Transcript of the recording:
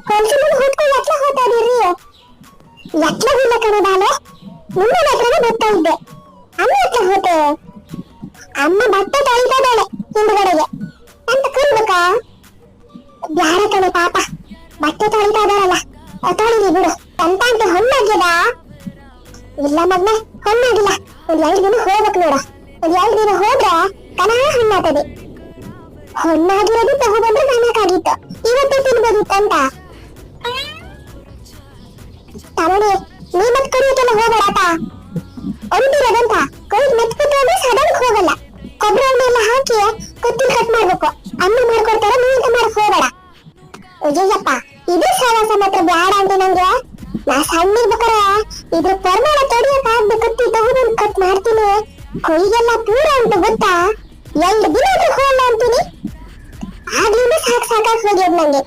ಹೊಲ್ಸಿನ ಹೊತ್ಕೊಂಡು ಎಟ್ಲ ಹೋತಾದಿರಿ ಎಟ್ಲ ಇಲ್ಲ ಕಣೆ ಬಾಲೆ ಮುಂದೆ ಹತ್ರನೇ ಬರ್ತಾ ಇದ್ದೆ ಅಮ್ಮ ಎಟ್ಲ ಹೋತೆ ಅಮ್ಮ ಬಟ್ಟೆ ತೊಳಿತಾ ಇದ್ದಾಳೆ ಹಿಂದ್ಗಡೆಗೆ ಅಂತ ಕರ್ಬೇಕಾ ಬ್ಯಾಡ ಕಣೆ ಪಾಪ ಬಟ್ಟೆ ತೊಳಿತಾ ಇದಾರಲ್ಲ ತೊಳಿಲಿ ಬಿಡು ಅಂತ ಅಂತ ಹೊನ್ನಾಗ್ಯದ ಇಲ್ಲ ಮಗ್ನೆ ಹೊನ್ನಾಗಿಲ್ಲ ಒಂದ್ 2 ದಿನ ಹೋಗ್ಬೇಕು ನೋಡ ಒಂದ್ 2 ದಿನ ಹೋದ್ರೆ ಕನಾ ಹಣ್ಣಾಗ್ತದೆ ಹೊನ್ನಾಗಿರೋದು ತಗೊಬಂದ್ರೆ ನನಗಾಗಿತ್ತು ಇವತ್ತೇ ತಿನ್ಬೋದಿತ್ತಂತ ತಮಣಿ ನೀ ಮತ್ ಕಡಿಯಕ್ಕೆಲ್ಲ ಹೋಗಬೇಡಪ್ಪ ಒಂದಿರೋದಂತ ಕೊಯ್ದು ಮೆತ್ಕೊತ ಅಂದ್ರೆ ಸಡನ್ಕ್ ಹೋಗಲ್ಲ ಕೊಬ್ಬರಿ ಎಣ್ಣೆ ಎಲ್ಲ ಹಾಕಿ ಕೊತ್ತಿಲ್ ಕಟ್ ಮಾಡ್ಬೇಕು ಅಮ್ಮ ಮಾಡ್ಕೊಡ್ತಾರ ನೀ ಅಂತ ಮಾಡಕ್ ಹೋಗಬೇಡ ಅಯ್ಯಪ್ಪ ಇದು ಸಹವಾಸ ಮಾತ್ರ ಬ್ಯಾಡ ಅಂತ ನಂಗೆ ನಾ ಸಣ್ಣ ಇರ್ಬೇಕಾರೆ ಇದ್ರ ಪ್ರಮಾಣ ತಡಿಯಕ್ ಆಗ್ಬೇಕತ್ತಿ ತಗೊಂಡ್ ಕಟ್ ಮಾಡ್ತೀನಿ ಕೊಯ್ಗೆಲ್ಲ ಪೂರ ಅಂತ ಗೊತ್ತಾ 2 ದಿನ ಆದ್ರೂ ಹೋಗಲ್ಲ ಅಂತೀನಿ ಆಗ್ಲಿಂದ ಸಾಕಾಗಿ ಹೋಗ್ಯದ ನಂಗೆ